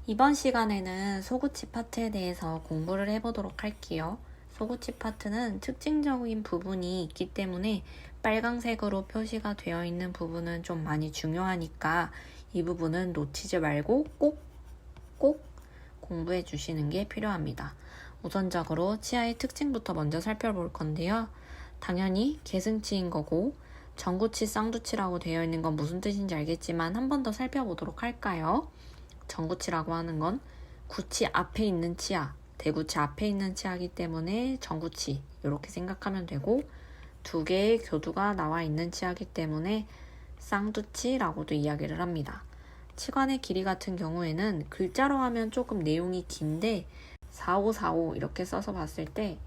이번 시간에는 소구치 파트에 대해서 공부를 해보도록 할게요. 소구치 파트는 특징적인 부분이 있기 때문에 빨강색으로 표시가 되어 있는 부분은 좀 많이 중요하니까 이 부분은 놓치지 말고 꼭 공부해 주시는 게 필요합니다. 우선적으로 치아의 특징부터 먼저 살펴볼 건데요. 당연히 계승치인 거고 전구치, 쌍두치라고 되어 있는 건 무슨 뜻인지 알겠지만 한 번 더 살펴보도록 할까요? 전구치라고 하는 건 구치 앞에 있는 치아, 대구치 앞에 있는 치아이기 때문에 전구치 이렇게 생각하면 되고, 두 개의 교두가 나와 있는 치아이기 때문에 쌍두치라고도 이야기를 합니다. 치관의 길이 같은 경우에는 글자로 하면 조금 내용이 긴데 4545 이렇게 써서 봤을 때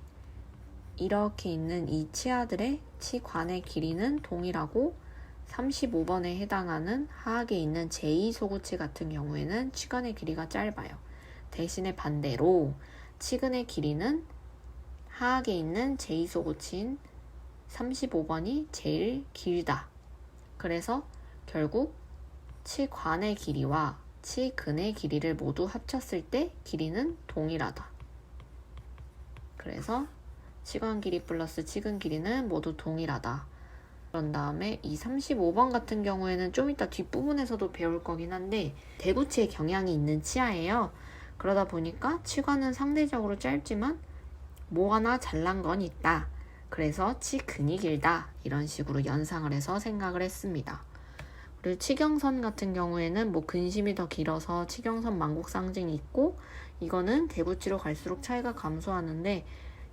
이렇게 있는 이 치아들의 치관의 길이는 동일하고, 35번에 해당하는 하악에 있는 제2소구치 같은 경우에는 치근의 길이가 짧아요. 대신에 반대로 치근의 길이는 하악에 있는 제2소구치인 35번이 제일 길다. 그래서 결국 치관의 길이와 치근의 길이를 모두 합쳤을 때 길이는 동일하다. 그래서 치관 길이 플러스 치근 길이는 모두 동일하다. 그런 다음에 이 35번 같은 경우에는 좀 이따 뒷부분에서도 배울 거긴 한데 대구치의 경향이 있는 치아예요. 그러다 보니까 치관은 상대적으로 짧지만 뭐 하나 잘난 건 있다. 그래서 치근이 길다. 이런 식으로 연상을 해서 생각을 했습니다. 그리고 치경선 같은 경우에는 뭐 근심이 더 길어서 치경선 만곡상징이 있고, 이거는 대구치로 갈수록 차이가 감소하는데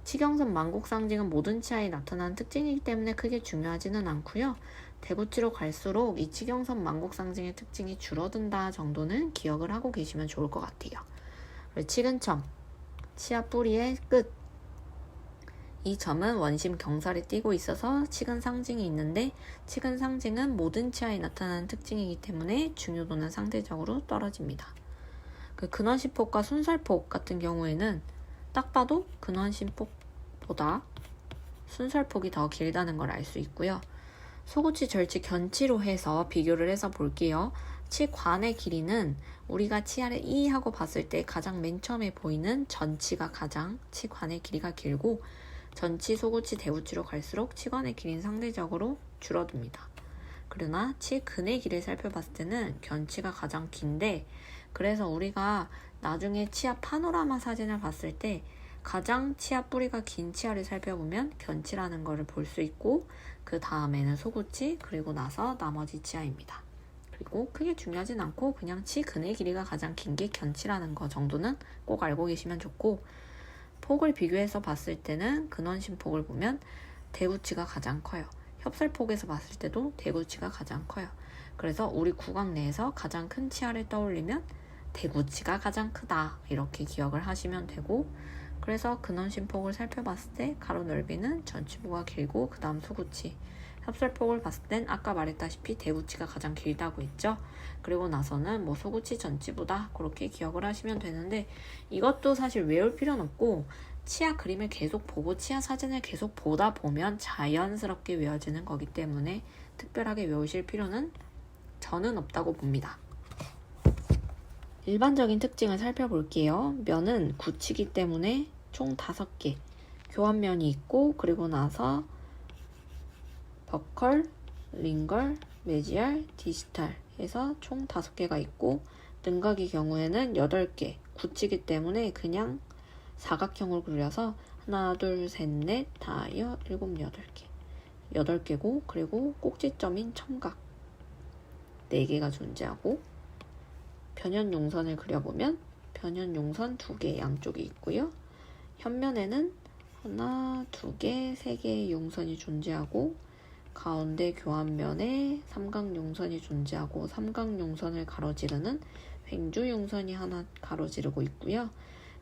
치경선 만곡상징은 모든 치아에 나타나는 특징이기 때문에 크게 중요하지는 않고요. 대구치로 갈수록 이 치경선 만곡상징의 특징이 줄어든다 정도는 기억을 하고 계시면 좋을 것 같아요. 그리고 치근점, 치아 뿌리의 끝. 이 점은 원심 경살이 띄고 있어서 치근 상징이 있는데, 치근 상징은 모든 치아에 나타나는 특징이기 때문에 중요도는 상대적으로 떨어집니다. 그 근원심폭과 순살폭 같은 경우에는 딱 봐도 근원심폭보다 순살폭이 더 길다는 걸 알 수 있고요. 소구치, 절치, 견치로 해서 비교를 해서 볼게요. 치관의 길이는 우리가 치아를 이 하고 봤을 때 가장 맨 처음에 보이는 전치가 가장 치관의 길이가 길고, 전치, 소구치, 대구치로 갈수록 치관의 길이는 상대적으로 줄어듭니다. 그러나 치근의 길이를 살펴봤을 때는 견치가 가장 긴데, 그래서 우리가 나중에 치아 파노라마 사진을 봤을 때 가장 치아 뿌리가 긴 치아를 살펴보면 견치라는 것을 볼 수 있고, 그 다음에는 소구치, 그리고 나서 나머지 치아입니다. 그리고 크게 중요하진 않고 그냥 치근의 길이가 가장 긴 게 견치라는 거 정도는 꼭 알고 계시면 좋고, 폭을 비교해서 봤을 때는 근원심폭을 보면 대구치가 가장 커요. 협살폭에서 봤을 때도 대구치가 가장 커요. 그래서 우리 구강 내에서 가장 큰 치아를 떠올리면 대구치가 가장 크다, 이렇게 기억을 하시면 되고, 그래서 근원심폭을 살펴봤을 때 가로 넓이는 전치부가 길고 그 다음 소구치, 협살폭을 봤을 땐 아까 말했다시피 대구치가 가장 길다고 했죠. 그리고 나서는 뭐 소구치, 전치부다, 그렇게 기억을 하시면 되는데, 이것도 사실 외울 필요는 없고 치아 그림을 계속 보고 치아 사진을 계속 보다 보면 자연스럽게 외워지는 거기 때문에 특별하게 외우실 필요는 저는 없다고 봅니다. 일반적인 특징을 살펴볼게요. 면은 구치기 때문에 총 5개 교환면이 있고, 그리고 나서 버컬, 링걸, 메지알, 디지털 해서 총 5개가 있고, 능각의 경우에는 8개, 구치기 때문에 그냥 사각형을 그려서 하나, 둘, 셋, 넷, 다, 여, 일곱, 8개 8개고, 그리고 꼭지점인 첨각 4개가 존재하고, 변연용선을 그려보면 변연용선 2개 양쪽에 있고요. 현면에는 하나, 2개, 3개의 용선이 존재하고, 가운데 교환면에 삼각용선이 존재하고, 삼각용선을 가로지르는 횡주용선이 하나 가로지르고 있고요.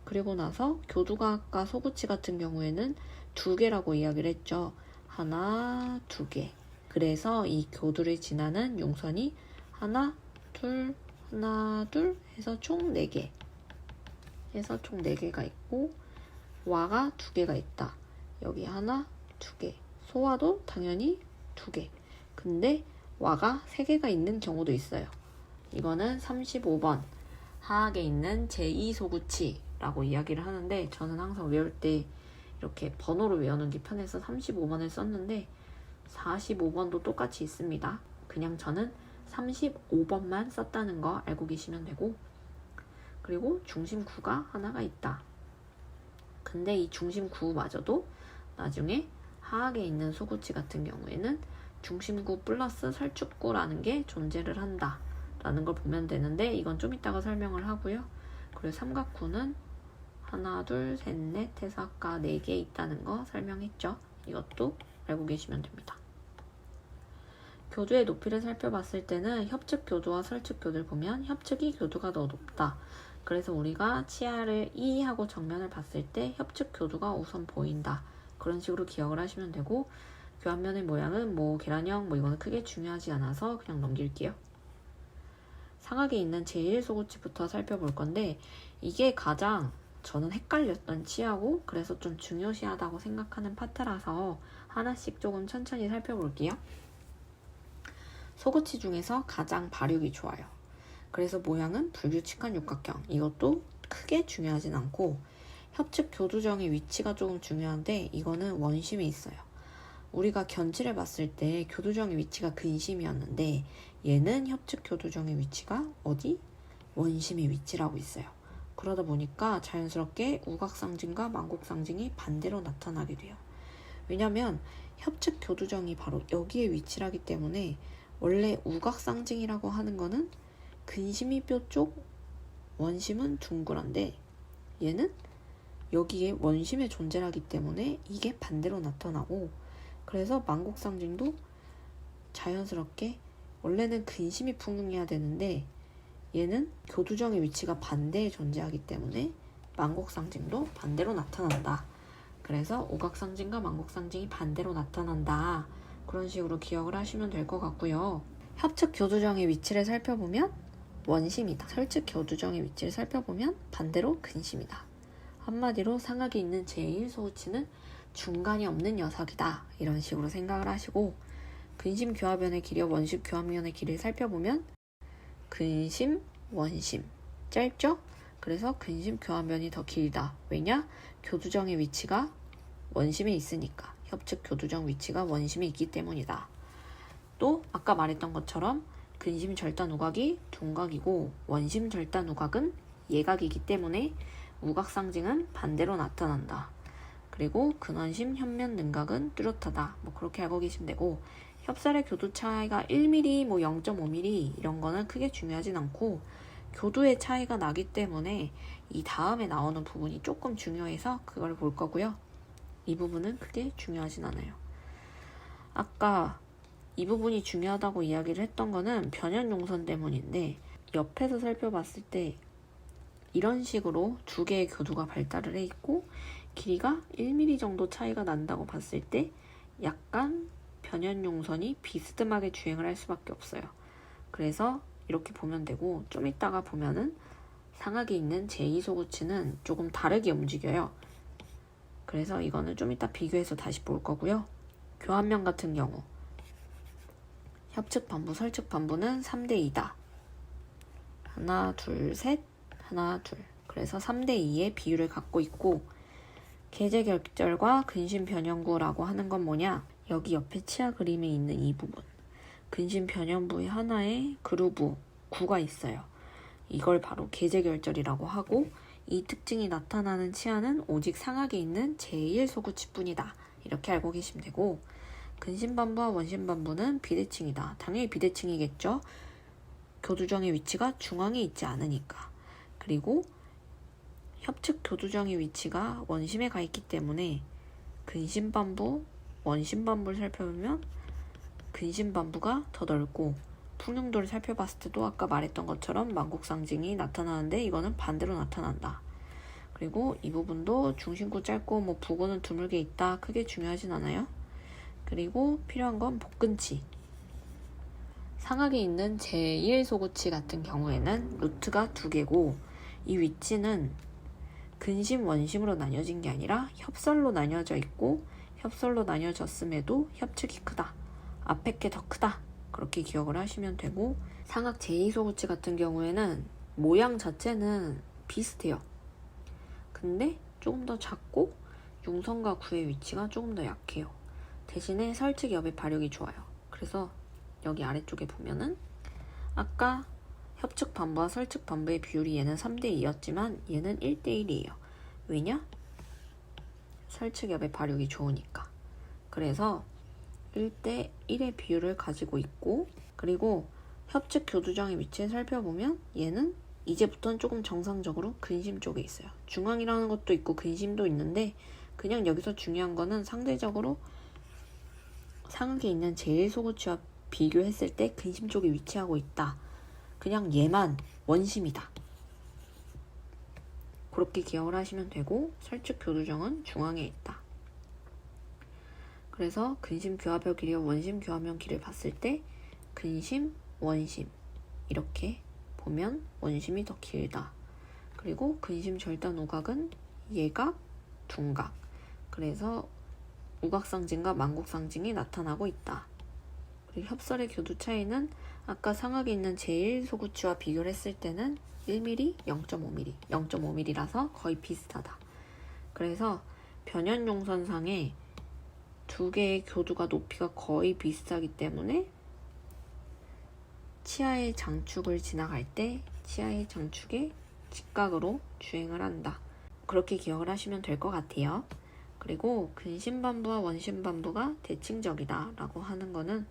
그리고 나서 교두가 아까 소구치 같은 경우에는 2개라고 이야기를 했죠. 하나, 2개. 그래서 이 교두를 지나는 용선이 하나, 둘 해서 총 4개 해서 총 4개가 있고, 와가 2개가 있다. 여기 하나, 2개. 소와도 당연히 2개. 근데 와가 3개가 있는 경우도 있어요. 이거는 35번 하악에 있는 제2소구치라고 이야기를 하는데, 저는 항상 외울 때 이렇게 번호로 외우는 게 편해서 35번을 썼는데 45번도 똑같이 있습니다. 그냥 저는 35번만 썼다는 거 알고 계시면 되고, 그리고 중심구가 하나가 있다. 근데 이 중심구마저도 나중에 하악에 있는 소구치 같은 경우에는 중심구 플러스 설축구라는 게 존재를 한다 라는 걸 보면 되는데, 이건 좀 이따가 설명을 하고요. 그리고 삼각구는 하나, 둘, 셋, 넷 해서 아까 4개 있다는 거 설명했죠. 이것도 알고 계시면 됩니다. 교두의 높이를 살펴봤을 때는 협측 교두와 설측 교두를 보면 협측이 교두가 더 높다. 그래서 우리가 치아를 E 하고 정면을 봤을 때 협측 교두가 우선 보인다. 그런 식으로 기억을 하시면 되고, 교환면의 모양은 뭐 계란형 이거는 크게 중요하지 않아서 그냥 넘길게요. 상악에 있는 제1소구치부터 살펴볼 건데, 이게 가장 저는 헷갈렸던 치아고 그래서 좀 중요시하다고 생각하는 파트라서 하나씩 조금 천천히 살펴볼게요. 소구치 중에서 가장 발육이 좋아요. 그래서 모양은 불규칙한 육각형. 이것도 크게 중요하진 않고, 협측 교두정의 위치가 조금 중요한데 이거는 원심이 있어요. 우리가 견치를 봤을 때 교두정의 위치가 근심이었는데 얘는 협측 교두정의 위치가 어디? 원심의 위치라고 있어요. 그러다 보니까 자연스럽게 우각상징과 만곡상징이 반대로 나타나게 돼요. 왜냐면 협측 교두정이 바로 여기에 위치하기 때문에 원래 우각상징이라고 하는 거는 근심이뼈 쪽, 원심은 둥그란데 얘는 여기에 원심의 존재하기 때문에 이게 반대로 나타나고, 그래서 만곡상징도 자연스럽게 원래는 근심이 풍능해야 되는데 얘는 교두정의 위치가 반대에 존재하기 때문에 만곡상징도 반대로 나타난다. 그래서 오각상징과 만곡상징이 반대로 나타난다. 그런 식으로 기억을 하시면 될 것 같고요. 협측 교두정의 위치를 살펴보면 원심이다. 설측 교두정의 위치를 살펴보면 반대로 근심이다. 한마디로 상악에 있는 제1소구치는 중간이 없는 녀석이다. 이런 식으로 생각을 하시고, 근심 교합면의 길이와 원심 교합면의 길이를 살펴보면 근심, 원심 짧죠? 그래서 근심 교합면이 더 길다. 왜냐? 교두정의 위치가 원심에 있으니까. 협측 교두정 위치가 원심에 있기 때문이다. 또 아까 말했던 것처럼 근심 절단 우각이 둔각이고 원심 절단 우각은 예각이기 때문에 우각상징은 반대로 나타난다. 그리고 근원심 현면 능각은 뚜렷하다. 그렇게 알고 계시면 되고, 협살의 교두 차이가 1mm, 0.5mm 이런 거는 크게 중요하진 않고, 교두의 차이가 나기 때문에 이 다음에 나오는 부분이 조금 중요해서 그걸 볼 거고요. 이 부분은 크게 중요하진 않아요. 아까 이 부분이 중요하다고 이야기를 했던 거는 변연용선 때문인데, 옆에서 살펴봤을 때 이런 식으로 두 개의 교두가 발달을 해 있고 길이가 1mm 정도 차이가 난다고 봤을 때 약간 변연용선이 비스듬하게 주행을 할 수밖에 없어요. 그래서 이렇게 보면 되고, 좀 이따가 보면은 상악에 있는 제2소구치는 조금 다르게 움직여요. 그래서 이거는 좀 이따 비교해서 다시 볼 거고요. 교합면 같은 경우 협측 반부, 설측 반부는 3대2다. 하나, 둘, 셋, 하나, 둘. 그래서 3대2의 비율을 갖고 있고, 계제결절과 근심 변연구라고 하는 건 뭐냐? 여기 옆에 치아 그림에 있는 이 부분. 근심 변연부의 하나에 그루브, 구가 있어요. 이걸 바로 계제결절이라고 하고, 이 특징이 나타나는 치아는 오직 상악에 있는 제1소구치뿐이다. 이렇게 알고 계시면 되고, 근심반부와 원심반부는 비대칭이다. 당연히 비대칭이겠죠. 교두정의 위치가 중앙에 있지 않으니까. 그리고 협측 교두정의 위치가 원심에 가 있기 때문에 근심반부, 원심반부를 살펴보면 근심반부가 더 넓고, 풍능도를 살펴봤을 때도 아까 말했던 것처럼 만곡상징이 나타나는데 이거는 반대로 나타난다. 그리고 이 부분도 중심구 짧고 부고는 드물게 있다. 크게 중요하진 않아요. 그리고 필요한 건 복근치. 상악에 있는 제1소구치 같은 경우에는 루트가 2개고, 이 위치는 근심, 원심으로 나뉘어진 게 아니라 협설로 나뉘어져 있고, 협설로 나뉘어졌음에도 협측이 크다. 앞에 게 더 크다. 그렇게 기억을 하시면 되고, 상악 제2소구치 같은 경우에는 모양 자체는 비슷해요. 근데 조금 더 작고 융선과 구의 위치가 조금 더 약해요. 대신에 설측 옆의 발육이 좋아요. 그래서 여기 아래쪽에 보면은 아까 협측 반부와 설측 반부의 비율이 얘는 3대2였지만 얘는 1대1이에요. 왜냐? 설측 옆의 발육이 좋으니까. 그래서 1대1의 비율을 가지고 있고, 그리고 협측 교두정의 위치에 살펴보면 얘는 이제부터는 조금 정상적으로 근심 쪽에 있어요. 중앙이라는 것도 있고 근심도 있는데, 그냥 여기서 중요한 거는 상대적으로 상극에 있는 제일 소구치와 비교했을 때 근심 쪽에 위치하고 있다. 그냥 얘만 원심이다. 그렇게 기억을 하시면 되고, 설측 교두정은 중앙에 있다. 그래서 근심 교합형 길이와 원심 교합형 길이를 봤을 때 근심, 원심 이렇게 보면 원심이 더 길다. 그리고 근심 절단 우각은 예각, 둔각. 그래서 우각상징과 만국상징이 나타나고 있다. 그리고 협설의 교두 차이는 아까 상악에 있는 제1소구치와 비교를 했을 때는 1mm, 0.5mm, 0.5mm라서 거의 비슷하다. 그래서 변연용선상에 두 개의 교두가 높이가 거의 비슷하기 때문에 치아의 장축을 지나갈 때 치아의 장축에 직각으로 주행을 한다. 그렇게 기억을 하시면 될 것 같아요. 그리고 근심반부와 원심반부가 대칭적이다 라고 하는 거는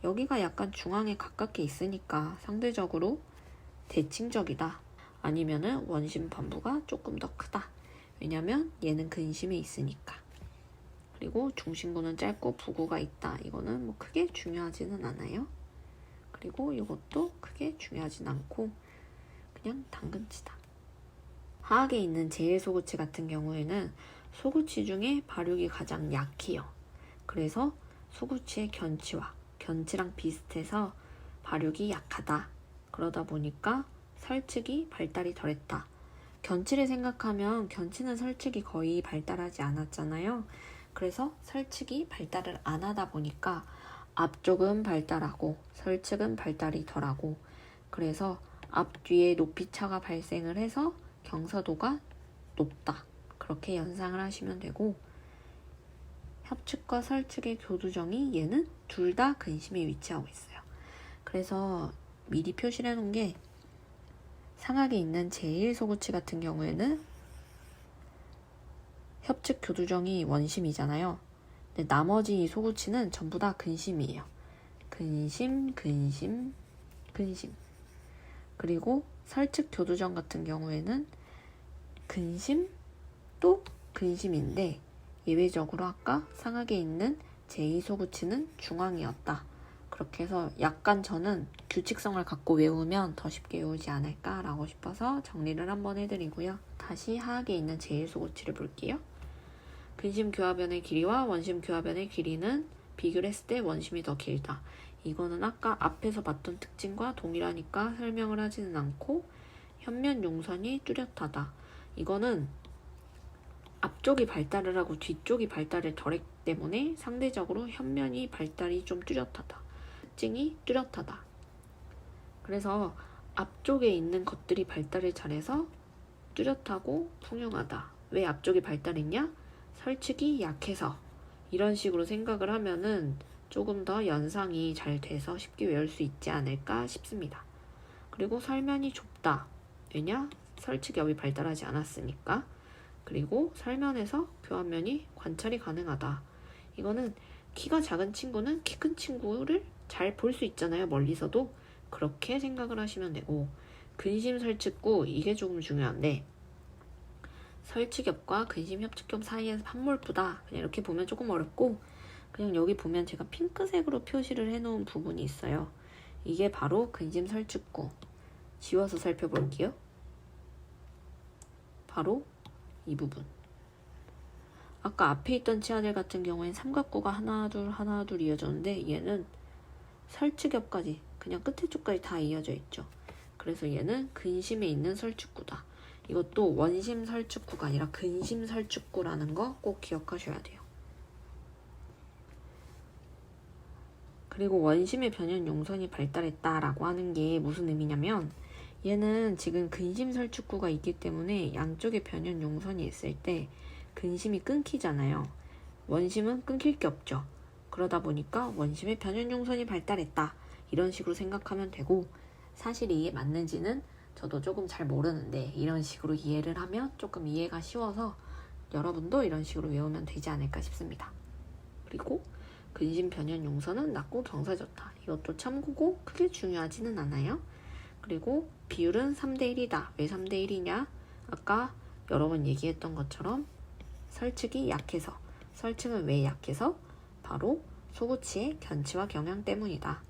여기가 약간 중앙에 가깝게 있으니까 상대적으로 대칭적이다. 아니면은 원심반부가 조금 더 크다. 왜냐면 얘는 근심에 있으니까. 그리고 중심구는 짧고 부구가 있다. 이거는 뭐 크게 중요하지는 않아요. 그리고 이것도 크게 중요하진 않고 그냥 당근치다. 하악에 있는 제1소구치 같은 경우에는 소구치 중에 발육이 가장 약해요. 그래서 소구치의 견치랑 비슷해서 발육이 약하다. 그러다 보니까 설측이 발달이 덜했다. 견치를 생각하면 견치는 설측이 거의 발달하지 않았잖아요. 그래서 설측이 발달을 안 하다 보니까 앞쪽은 발달하고 설측은 발달이 덜하고, 그래서 앞뒤에 높이차가 발생을 해서 경사도가 높다. 그렇게 연상을 하시면 되고, 협측과 설측의 교두정이 얘는 둘 다 근심에 위치하고 있어요. 그래서 미리 표시를 해놓은 게 상악에 있는 제1소구치 같은 경우에는 협측 교두정이 원심이잖아요. 근데 나머지 이 소구치는 전부 다 근심이에요. 근심. 그리고 설측 교두정 같은 경우에는 근심 또 근심인데 예외적으로 아까 상악에 있는 제2소구치는 중앙이었다. 그렇게 해서 약간 저는 규칙성을 갖고 외우면 더 쉽게 외우지 않을까라고 싶어서 정리를 한번 해드리고요. 다시 하악에 있는 제1소구치를 볼게요. 근심 교합연의 길이와 원심 교합연의 길이는 비교를 했을 때 원심이 더 길다. 이거는 아까 앞에서 봤던 특징과 동일하니까 설명을 하지는 않고, 현면 용선이 뚜렷하다. 이거는 앞쪽이 발달을 하고 뒤쪽이 발달을 덜했기 때문에 상대적으로 현면이 발달이 좀 뚜렷하다. 특징이 뚜렷하다. 그래서 앞쪽에 있는 것들이 발달을 잘해서 뚜렷하고 풍요하다. 왜 앞쪽이 발달했냐? 설측이 약해서. 이런 식으로 생각을 하면은 조금 더 연상이 잘 돼서 쉽게 외울 수 있지 않을까 싶습니다. 그리고 설면이 좁다. 왜냐? 설측 옆이 발달하지 않았으니까. 그리고 설면에서 교합면이 관찰이 가능하다. 이거는 키가 작은 친구는 키 큰 친구를 잘 볼 수 있잖아요. 멀리서도. 그렇게 생각을 하시면 되고, 근심 설측구 이게 조금 중요한데, 설측엽과 근심 협측엽 사이에서 판몰부다. 그냥 이렇게 보면 조금 어렵고, 그냥 여기 보면 제가 핑크색으로 표시를 해놓은 부분이 있어요. 이게 바로 근심 설측구. 지워서 살펴볼게요. 바로 이 부분. 아까 앞에 있던 치아들 같은 경우엔 삼각구가 하나 둘 이어졌는데 얘는 설측엽까지 그냥 끝에 쪽까지 다 이어져 있죠. 그래서 얘는 근심에 있는 설측구다. 이것도 원심 설측구가 아니라 근심 설측구라는 거 꼭 기억하셔야 돼요. 그리고 원심의 변연 용선이 발달했다라고 하는 게 무슨 의미냐면 얘는 지금 근심 설축구가 있기 때문에 양쪽에 변연 용선이 있을 때 근심이 끊기잖아요. 원심은 끊길 게 없죠. 그러다 보니까 원심의 변연 용선이 발달했다. 이런 식으로 생각하면 되고, 사실 이게 맞는지는 저도 조금 잘 모르는데 이런 식으로 이해를 하면 조금 이해가 쉬워서 여러분도 이런 식으로 외우면 되지 않을까 싶습니다. 그리고 근심 변연 용선은 낮고 경사졌다. 이것도 참고고 크게 중요하지는 않아요. 그리고 비율은 3대1이다. 왜 3대1이냐? 아까 여러 번 얘기했던 것처럼 설측이 약해서. 설측은 왜 약해서? 바로 소구치의 견치와 경향 때문이다.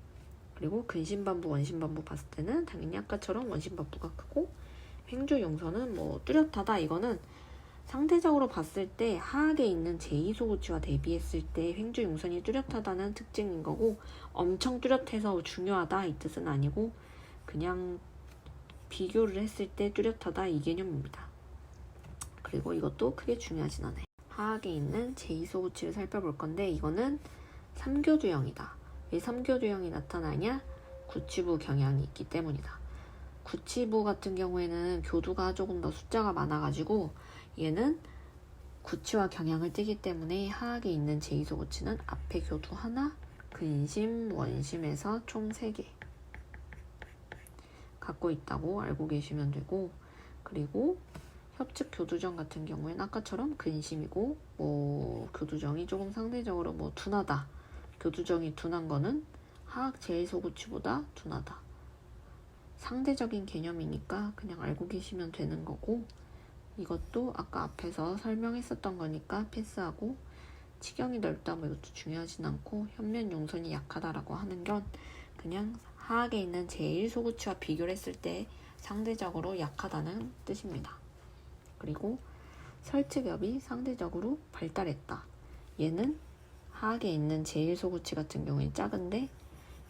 그리고 근심반부, 원심반부 봤을 때는 당연히 아까처럼 원심반부가 크고, 횡주 용선은 뭐 뚜렷하다. 이거는 상대적으로 봤을 때 하악에 있는 제2소구치와 대비했을 때 횡주 용선이 뚜렷하다는 특징인 거고, 엄청 뚜렷해서 중요하다 이 뜻은 아니고 그냥 비교를 했을 때 뚜렷하다 이 개념입니다. 그리고 이것도 크게 중요하진 않아요. 하악에 있는 제2소구치를 살펴볼 건데, 이거는 3교두형이다. 왜 3교두형이 나타나냐? 구치부 경향이 있기 때문이다. 구치부 같은 경우에는 교두가 조금 더 숫자가 많아가지고 얘는 구치와 경향을 띠기 때문에 하악에 있는 제2소구치는 앞에 교두 하나, 근심, 원심에서 총 3개 갖고 있다고 알고 계시면 되고, 그리고 협측 교두정 같은 경우에는 아까처럼 근심이고, 뭐 교두정이 조금 상대적으로 뭐 둔하다. 교두정이 둔한 거는 하악 제1소구치보다 둔하다. 상대적인 개념이니까 그냥 알고 계시면 되는 거고, 이것도 아까 앞에서 설명했었던 거니까 패스하고, 치경이 넓다 뭐 이것도 중요하진 않고, 현면 용선이 약하다라고 하는 건 그냥 하악에 있는 제1소구치와 비교를 했을 때 상대적으로 약하다는 뜻입니다. 그리고 설측엽이 상대적으로 발달했다. 얘는 하악에 있는 제1소구치 같은 경우에 작은데,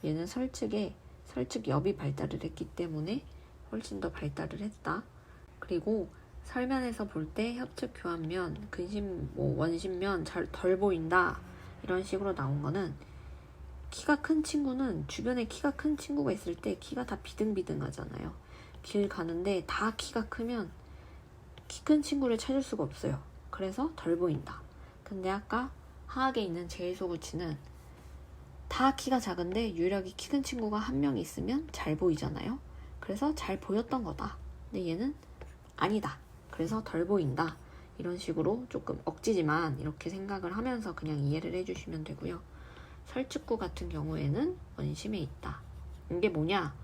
얘는 설측엽이 발달을 했기 때문에 훨씬 더 발달을 했다. 그리고 설면에서 볼 때 협측 교환면, 근심, 원심면 잘 덜 보인다 이런 식으로 나온 거는, 키가 큰 친구는 주변에 키가 큰 친구가 있을 때 키가 다 비등비등하잖아요. 길 가는데 다 키가 크면 키 큰 친구를 찾을 수가 없어요. 그래서 덜 보인다. 근데 아까 하악에 있는 제1소구치는 다 키가 작은데 유일하게 키 큰 친구가 한 명 있으면 잘 보이잖아요. 그래서 잘 보였던 거다. 근데 얘는 아니다. 그래서 덜 보인다. 이런 식으로 조금 억지지만 이렇게 생각을 하면서 그냥 이해를 해주시면 되고요. 설측구 같은 경우에는 원심에 있다. 이게 뭐냐?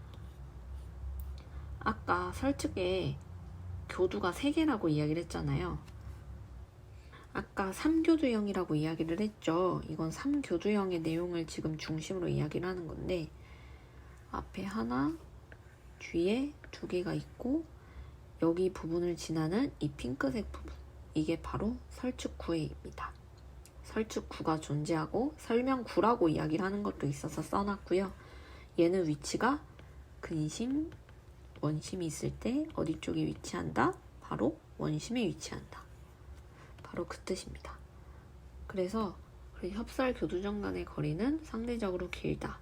아까 설측에 교두가 3개라고 이야기를 했잖아요. 아까 3교두형이라고 이야기를 했죠. 이건 3교두형의 내용을 지금 중심으로 이야기를 하는 건데, 앞에 하나, 뒤에 2개가 있고, 여기 부분을 지나는 이 핑크색 부분, 이게 바로 설측구회입니다. 설측구가 존재하고 설명구라고 이야기를 하는 것도 있어서 써놨고요. 얘는 위치가 근심, 원심이 있을 때 어디 쪽에 위치한다? 바로 원심에 위치한다. 바로 그 뜻입니다. 그래서 협설 교두정 간의 거리는 상대적으로 길다.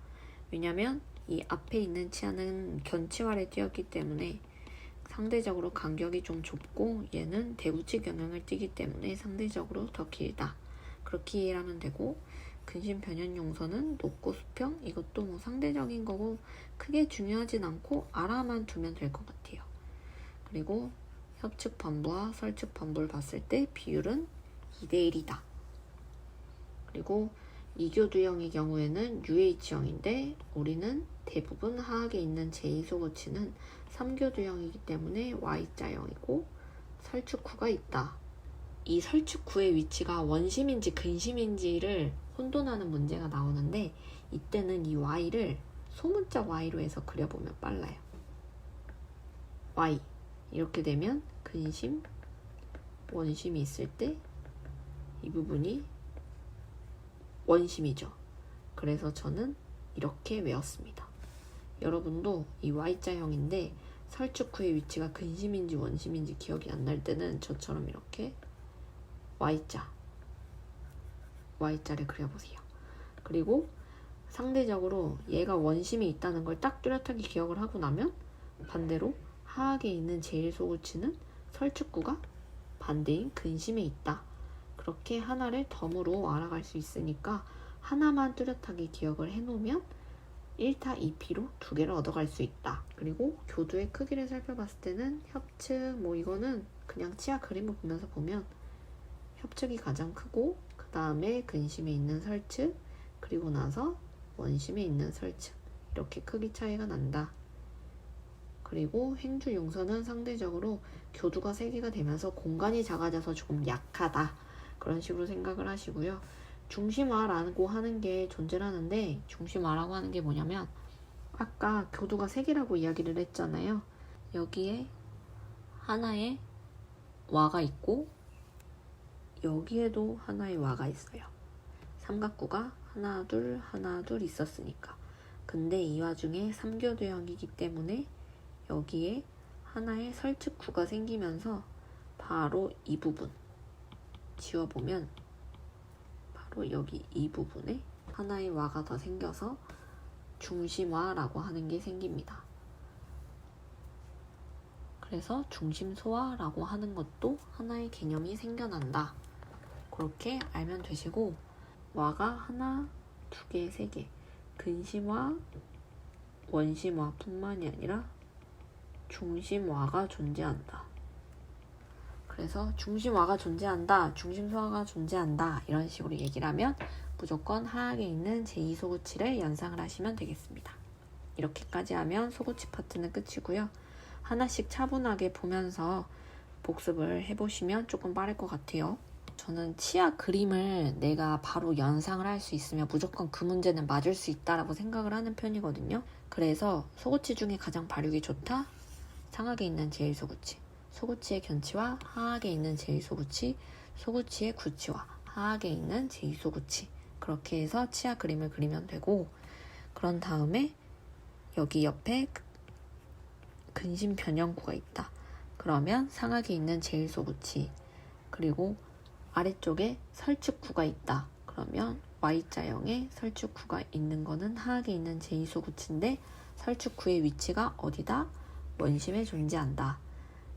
왜냐면 이 앞에 있는 치아는 견치활에 띄었기 때문에 상대적으로 간격이 좀 좁고, 얘는 대구치 경향을 띠기 때문에 상대적으로 더 길다. 그렇게 이해를 하면 되고, 근심 변연 용선은 높고 수평, 이것도 뭐 상대적인 거고 크게 중요하진 않고 알아만 두면 될 것 같아요. 그리고 협측 반부와 설측 반부를 봤을 때 비율은 2대1이다. 그리고 이교두형의 경우에는 UH형인데, 우리는 대부분 하악에 있는 제2소구치는 3교두형이기 때문에 Y자형이고 설측구가 있다. 이 설측구의 위치가 원심인지 근심인지를 혼돈하는 문제가 나오는데, 이때는 이 Y를 소문자 Y로 해서 그려보면 빨라요. Y 이렇게 되면 근심, 원심이 있을 때 이 부분이 원심이죠. 그래서 저는 이렇게 외웠습니다. 여러분도 이 Y자형인데 설측구의 위치가 근심인지 원심인지 기억이 안 날 때는 저처럼 이렇게 Y자를 그려보세요. 그리고 상대적으로 얘가 원심이 있다는 걸 딱 뚜렷하게 기억을 하고 나면 반대로 하악에 있는 제1소구치는 설축구가 반대인 근심에 있다. 그렇게 하나를 덤으로 알아갈 수 있으니까 하나만 뚜렷하게 기억을 해놓으면 1타 2피로 두 개를 얻어갈 수 있다. 그리고 교두의 크기를 살펴봤을 때는 협측 이거는 그냥 치아 그림을 보면서 보면 협측이 가장 크고 그 다음에 근심에 있는 설측 그리고 나서 원심에 있는 설측 이렇게 크기 차이가 난다. 그리고 행주 용선은 상대적으로 교두가 3개가 되면서 공간이 작아져서 조금 약하다. 그런 식으로 생각을 하시고요. 중심화라고 하는 게 존재를 하는데 중심화라고 하는 게 뭐냐면 아까 교두가 3개라고 이야기를 했잖아요. 여기에 하나의 와가 있고 여기에도 하나의 와가 있어요. 삼각구가 하나 둘 있었으니까. 근데 이 와중에 3교도형이기 때문에 여기에 하나의 설측구가 생기면서 바로 이 부분 지워보면 바로 여기 이 부분에 하나의 와가 더 생겨서 중심화라고 하는 게 생깁니다. 그래서 중심소화라고 하는 것도 하나의 개념이 생겨난다. 그렇게 알면 되시고 와가 하나, 2개, 3개 근심화, 원심화뿐만이 아니라 중심화가 존재한다. 그래서 중심화가 존재한다, 중심소화가 존재한다 이런 식으로 얘기를 하면 무조건 하악에 있는 제2소구치를 연상을 하시면 되겠습니다. 이렇게까지 하면 소구치 파트는 끝이고요. 하나씩 차분하게 보면서 복습을 해보시면 조금 빠를 것 같아요. 저는 치아 그림을 내가 바로 연상을 할 수 있으면 무조건 그 문제는 맞을 수 있다라고 생각을 하는 편이거든요. 그래서 소구치 중에 가장 발육이 좋다? 상악에 있는 제1소구치, 소구치의 견치와 하악에 있는 제1소구치, 소구치의 구치와 하악에 있는 제2소구치 그렇게 해서 치아 그림을 그리면 되고 그런 다음에 여기 옆에 근심 변형구가 있다. 그러면 상악에 있는 제1소구치 그리고 아래쪽에 설축구가 있다. 그러면 Y자형의 설축구가 있는 거는 하악에 있는 제2소구치인데 설축구의 위치가 어디다? 원심에 존재한다.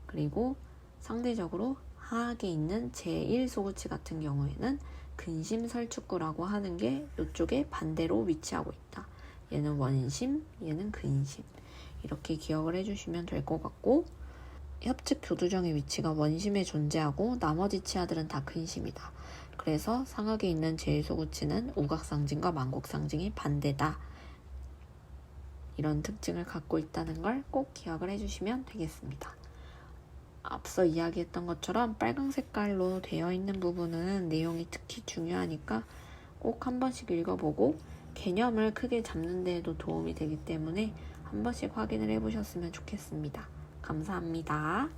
그리고 상대적으로 하악에 있는 제1소구치 같은 경우에는 근심 설축구라고 하는 게 이쪽에 반대로 위치하고 있다. 얘는 원심, 얘는 근심. 이렇게 기억을 해주시면 될 것 같고 협측 교두정의 위치가 원심에 존재하고 나머지 치아들은 다 근심이다. 그래서 상악에 있는 제1소구치는 오각상징과 만곡상징이 반대다. 이런 특징을 갖고 있다는 걸 꼭 기억을 해주시면 되겠습니다. 앞서 이야기했던 것처럼 빨강 색깔로 되어 있는 부분은 내용이 특히 중요하니까 꼭 한 번씩 읽어보고 개념을 크게 잡는 데에도 도움이 되기 때문에 한 번씩 확인을 해보셨으면 좋겠습니다. 감사합니다.